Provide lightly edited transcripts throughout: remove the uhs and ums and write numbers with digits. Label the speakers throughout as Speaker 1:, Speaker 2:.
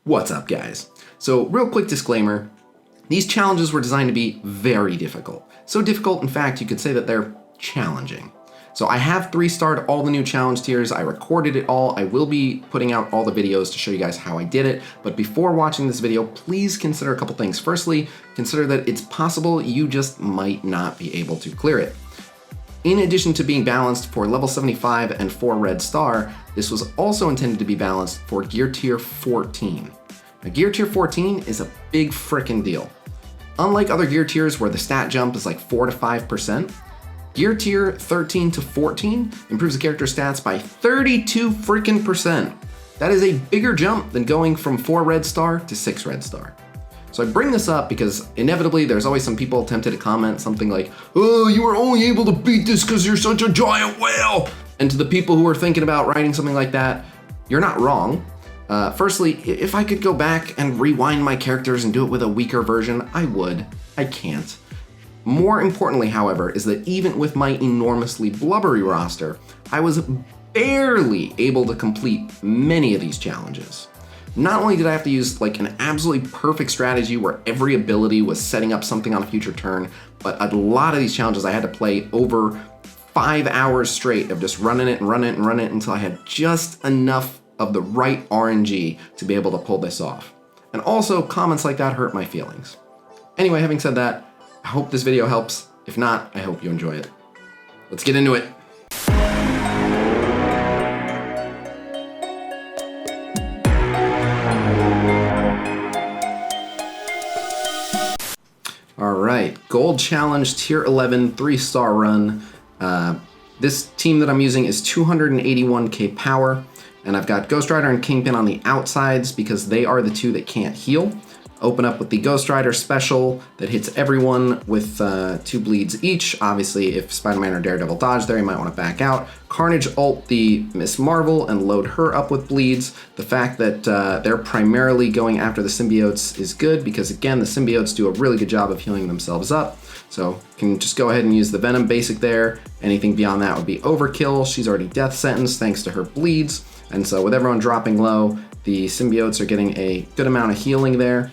Speaker 1: What's up, guys? So real quick disclaimer, these challenges were designed to be very difficult. So difficult, in fact, you could say that they're challenging. So I have 3-starred all the new challenge tiers. I recorded it all. I will be putting out all the videos to show you guys how I did it. But before watching this video, please consider a couple things. Firstly, consider that it's possible you just might not be able to clear it. In addition to being balanced for level 75 and 4 red star, this was also intended to be balanced for gear tier 14. Now, gear tier 14 is a big frickin' deal. Unlike other gear tiers where the stat jump is like 4 to 5%, gear tier 13 to 14 improves the character's stats by 32 frickin' percent. That is a bigger jump than going from 4 red star to 6 red star. So I bring this up because inevitably there's always some people tempted to comment something like, "Oh, you were only able to beat this because you're such a giant whale." And to the people who are thinking about writing something like that, you're not wrong. Firstly, if I could go back and rewind my characters and do it with a weaker version, I would. I can't. More importantly, however, is that even with my enormously blubbery roster, I was barely able to complete many of these challenges. Not only did I have to use like an absolutely perfect strategy where every ability was setting up something on a future turn, but a lot of these challenges I had to play over 5 hours straight of just running it and running it and running it until I had just enough of the right RNG to be able to pull this off. And also, comments like that hurt my feelings. Anyway, having said that, I hope this video helps. If not, I hope you enjoy it. Let's get into it. All right, Gold Challenge Tier 11 3-star run. This team that I'm using is 281k power, and I've got Ghost Rider and Kingpin on the outsides because they are the two that can't heal. Open up with the Ghost Rider special that hits everyone with 2 bleeds each. Obviously, if Spider-Man or Daredevil dodge there, you might want to back out. Carnage ult the Miss Marvel and load her up with bleeds. The fact that they're primarily going after the symbiotes is good because, again, the symbiotes do a really good job of healing themselves up. So you can just go ahead and use the Venom basic there. Anything beyond that would be overkill. She's already death sentenced thanks to her bleeds. And so with everyone dropping low, the symbiotes are getting a good amount of healing there.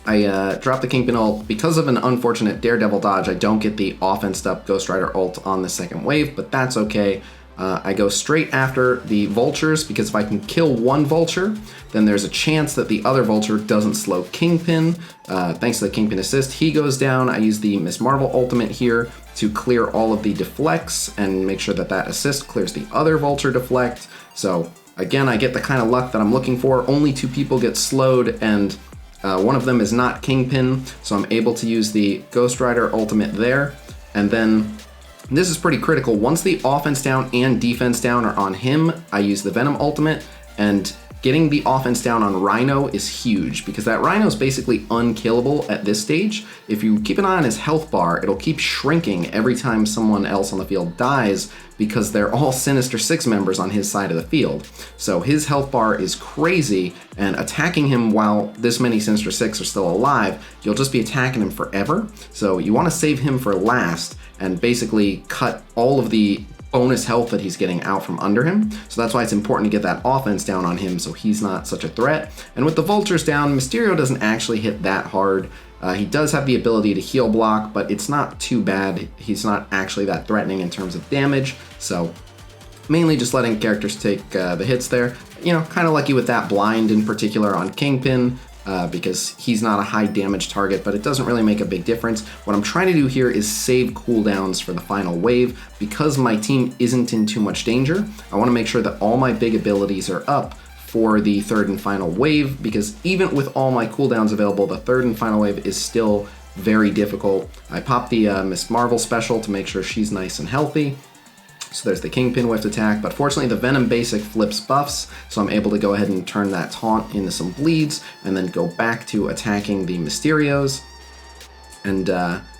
Speaker 1: I dropped the Kingpin ult. Because of an unfortunate Daredevil dodge, I don't get the offensed up Ghost Rider ult on the second wave, but that's okay. I go straight after the vultures because if I can kill one vulture, then there's a chance that the other vulture doesn't slow Kingpin. Thanks to the Kingpin assist, he goes down. I use the Miss Marvel ultimate here to clear all of the deflects and make sure that that assist clears the other vulture deflect. So again, I get the kind of luck that I'm looking for. Only 2 people get slowed, and one of them is not Kingpin, so I'm able to use the Ghost Rider ultimate there. And then this is pretty critical. Once the offense down and defense down are on him, I use the Venom ultimate, and getting the offense down on Rhino is huge because that Rhino is basically unkillable at this stage. If you keep an eye on his health bar, it'll keep shrinking every time someone else on the field dies because they're all Sinister Six members on his side of the field. So his health bar is crazy, and attacking him while this many Sinister Six are still alive, you'll just be attacking him forever. So you want to save him for last and basically cut all of the bonus health that he's getting out from under him. So that's why it's important to get that offense down on him so he's not such a threat. And with the vultures down, Mysterio doesn't actually hit that hard. He does have the ability to heal block, but it's not too bad. He's not actually that threatening in terms of damage. So mainly just letting characters take the hits there. You know, kind of lucky with that blind in particular on Kingpin. Because he's not a high damage target, but it doesn't really make a big difference. What I'm trying to do here is save cooldowns for the final wave. Because my team isn't in too much danger, I want to make sure that all my big abilities are up for the 3rd and final wave, because even with all my cooldowns available, the 3rd and final wave is still very difficult. I popped the Miss Marvel special to make sure she's nice and healthy. So there's the Kingpin whiffed attack, but fortunately the Venom basic flips buffs, so I'm able to go ahead and turn that taunt into some bleeds, and then go back to attacking the Mysterios. And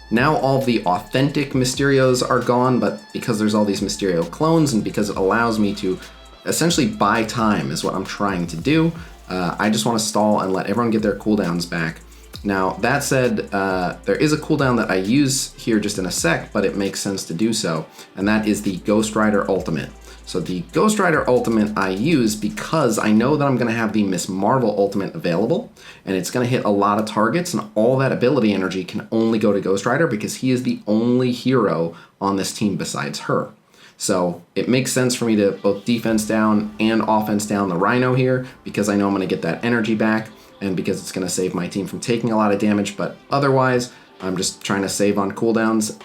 Speaker 1: now all the authentic Mysterios are gone, but because there's all these Mysterio clones, and because it allows me to essentially buy time is what I'm trying to do, I just want to stall and let everyone get their cooldowns back. Now, that said, there is a cooldown that I use here just in a sec, but it makes sense to do so, and that is the Ghost Rider ultimate. So the Ghost Rider ultimate I use because I know that I'm going to have the Miss Marvel ultimate available, and it's going to hit a lot of targets, and all that ability energy can only go to Ghost Rider because he is the only hero on this team besides her. So it makes sense for me to both defense down and offense down the Rhino here because I know I'm going to get that energy back and because it's going to save my team from taking a lot of damage, but otherwise I'm just trying to save on cooldowns.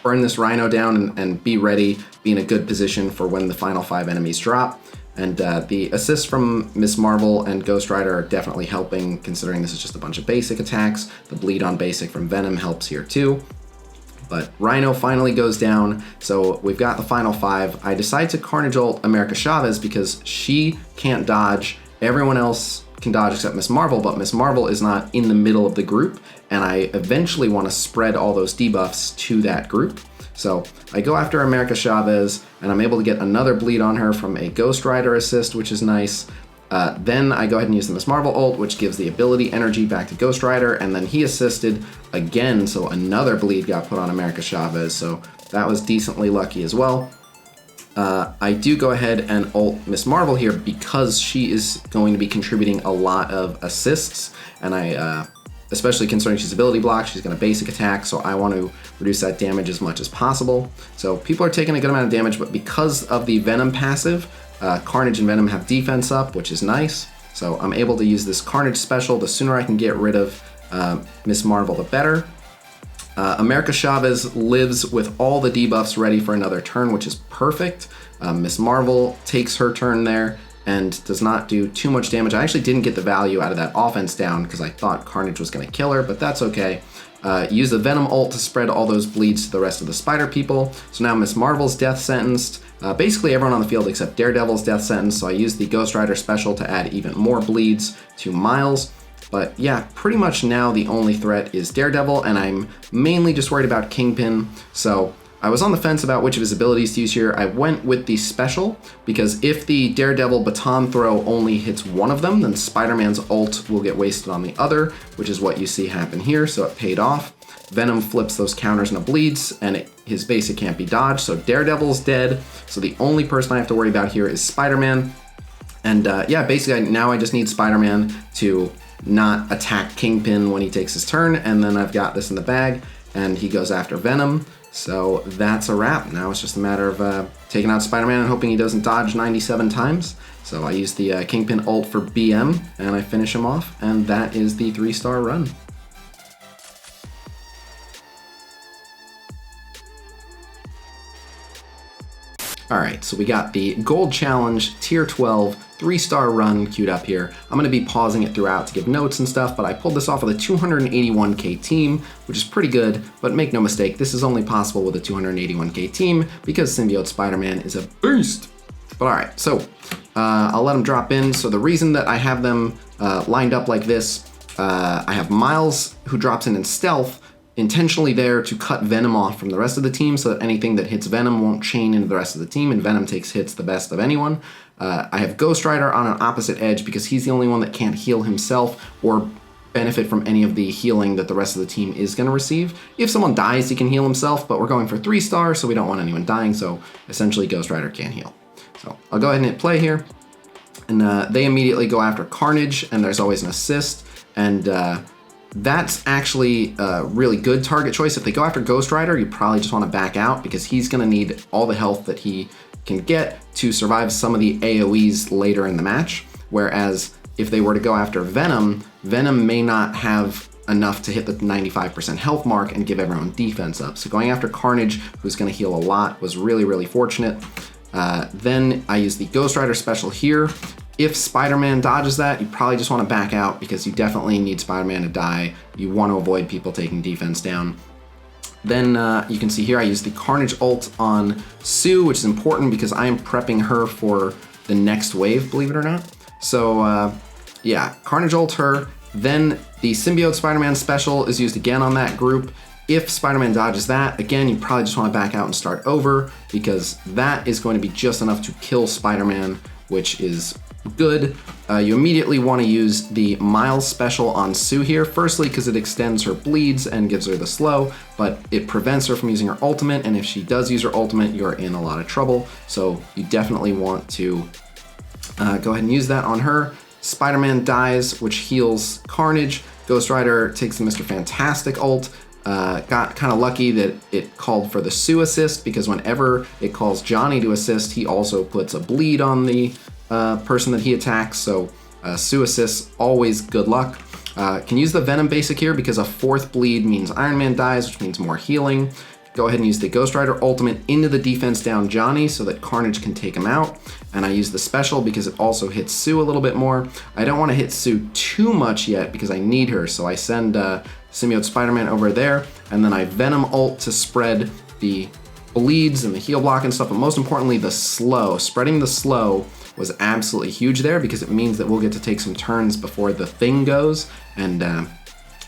Speaker 1: Burn this Rhino down and be ready, be in a good position for when the final 5 enemies drop. And the assists from Miss Marvel and Ghost Rider are definitely helping considering this is just a bunch of basic attacks. The bleed on basic from Venom helps here too. But Rhino finally goes down, so we've got the final 5. I decide to Carnage ult America Chavez because she can't dodge. Everyone else can dodge except Miss Marvel, but Miss Marvel is not in the middle of the group, and I eventually want to spread all those debuffs to that group. So I go after America Chavez, and I'm able to get another bleed on her from a Ghost Rider assist, which is nice. Then I go ahead and use the Miss Marvel ult, which gives the ability energy back to Ghost Rider, and then he assisted again, so another bleed got put on America Chavez, so that was decently lucky as well. I do go ahead and ult Miss Marvel here because she is going to be contributing a lot of assists, and especially considering she's ability block, she's going to basic attack, so I want to reduce that damage as much as possible. So people are taking a good amount of damage, but because of the Venom passive, Carnage and Venom have defense up, which is nice. So I'm able to use this Carnage special. The sooner I can get rid of Miss Marvel, the better. America Chavez lives with all the debuffs ready for another turn, which is perfect. Miss Marvel takes her turn there and does not do too much damage. I actually didn't get the value out of that offense down because I thought Carnage was going to kill her, but that's okay. Use the Venom ult to spread all those bleeds to the rest of the Spider people. So now Miss Marvel's death sentenced. Basically everyone on the field except Daredevil's death sentence, so I used the Ghost Rider special to add even more bleeds to Miles. But yeah, pretty much now the only threat is Daredevil, and I'm mainly just worried about Kingpin. So I was on the fence about which of his abilities to use here. I went with the special, because if the Daredevil baton throw only hits one of them, then Spider-Man's ult will get wasted on the other, which is what you see happen here, so it paid off. Venom flips those counters into bleeds, and his basic can't be dodged, so Daredevil's dead. So the only person I have to worry about here is Spider-Man. And yeah, basically now I just need Spider-Man to not attack Kingpin when he takes his turn, and then I've got this in the bag, and he goes after Venom. So that's a wrap. Now it's just a matter of taking out Spider-Man and hoping he doesn't dodge 97 times. So I use the Kingpin ult for BM, and I finish him off, and that is the 3-star run. All right, so we got the Gold Challenge, Tier 12, 3-star run queued up here. I'm gonna be pausing it throughout to give notes and stuff, but I pulled this off with a 281k team, which is pretty good, but make no mistake, this is only possible with a 281k team because Symbiote Spider-Man is a beast. But all right, so I'll let them drop in. So the reason that I have them lined up like this, I have Miles who drops in stealth, intentionally there to cut Venom off from the rest of the team so that anything that hits Venom won't chain into the rest of the team, and Venom takes hits the best of anyone. I have Ghost Rider on an opposite edge because he's the only one that can't heal himself or benefit from any of the healing that the rest of the team is going to receive. If someone dies, he can heal himself, but we're going for 3 stars, so we don't want anyone dying, so essentially Ghost Rider can't heal. So I'll go ahead and hit play here, and they immediately go after Carnage, and there's always an assist, and that's actually a really good target choice. If they go after Ghost Rider, you probably just want to back out because he's going to need all the health that he can get to survive some of the AoEs later in the match. Whereas if they were to go after Venom, Venom may not have enough to hit the 95% health mark and give everyone defense up. So going after Carnage, who's going to heal a lot, was really, really fortunate. Then I use the Ghost Rider special here. If Spider-Man dodges that, you probably just want to back out because you definitely need Spider-Man to die. You want to avoid people taking defense down. Then you can see here I use the Carnage ult on Sue, which is important because I am prepping her for the next wave, believe it or not. So yeah, Carnage ult her. Then the Symbiote Spider-Man special is used again on that group. If Spider-Man dodges that, again, you probably just want to back out and start over because that is going to be just enough to kill Spider-Man, which is good. You immediately want to use the Miles special on Sue here. Firstly, because it extends her bleeds and gives her the slow, but it prevents her from using her ultimate, and if she does use her ultimate, you're in a lot of trouble. So you definitely want to go ahead and use that on her. Spider-Man dies, which heals Carnage. Ghost Rider takes the Mr. Fantastic ult. Got kind of lucky that it called for the Sue assist, because whenever it calls Johnny to assist, he also puts a bleed on the person that he attacks. So Sue assists, always good luck. Can use the Venom basic here because a 4th bleed means Iron Man dies, which means more healing. Go ahead and use the Ghost Rider ultimate into the defense down Johnny so that Carnage can take him out. And I use the special because it also hits Sue a little bit more. I don't want to hit Sue too much yet because I need her, so I send Symbiote Spider-Man over there, and then I Venom ult to spread the bleeds and the heal block and stuff, but most importantly the slow. Spreading the slow was absolutely huge there because it means that we'll get to take some turns before the Thing goes, and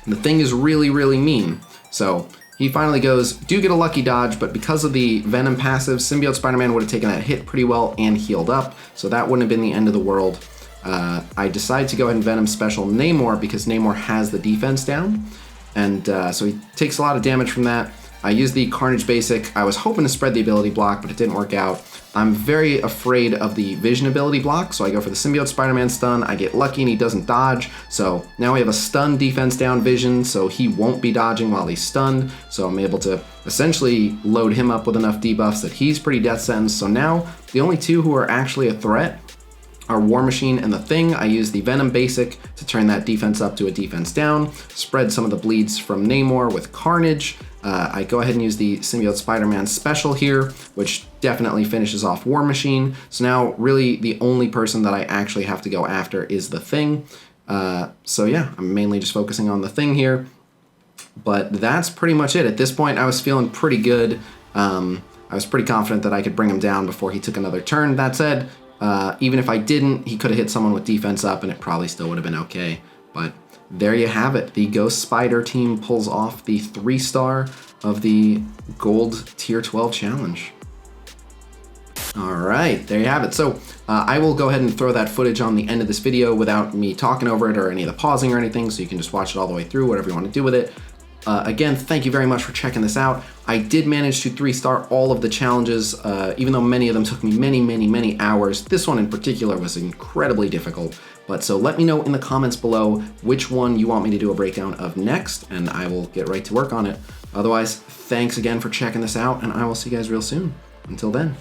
Speaker 1: the Thing is really, really mean. So he finally goes, do get a lucky dodge, but because of the Venom passive, Symbiote Spider-Man would have taken that hit pretty well and healed up, so that wouldn't have been the end of the world. I decided to go ahead and Venom special Namor because Namor has the defense down, and so he takes a lot of damage from that. I used the Carnage basic. I was hoping to spread the ability block, but it didn't work out. I'm very afraid of the Vision ability block, so I go for the Symbiote Spider-Man stun. I get lucky and he doesn't dodge, so now we have a stun defense down Vision, so he won't be dodging while he's stunned, so I'm able to essentially load him up with enough debuffs that he's pretty death sentenced. So now the only two who are actually a threat are War Machine and the Thing. I use the Venom basic to turn that defense up to a defense down, spread some of the bleeds from Namor with Carnage. I go ahead and use the Symbiote Spider-Man special here, which definitely finishes off War Machine. So now really the only person that I actually have to go after is the Thing. So yeah, I'm mainly just focusing on the Thing here, but that's pretty much it. At this point, I was feeling pretty good. I was pretty confident that I could bring him down before he took another turn. That said, even if I didn't, he could have hit someone with defense up and it probably still would have been okay. But there you have it. The Ghost Spider team pulls off the 3-star of the Gold Tier 12 Challenge. All right, there you have it. So I will go ahead and throw that footage on the end of this video without me talking over it or any of the pausing or anything, so you can just watch it all the way through, whatever you want to do with it. Again, thank you very much for checking this out. I did manage to 3-star all of the challenges, even though many of them took me many hours. This one in particular was incredibly difficult. But so let me know in the comments below which one you want me to do a breakdown of next, and I will get right to work on it. Otherwise, thanks again for checking this out, and I will see you guys real soon. Until then,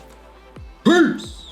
Speaker 1: peace!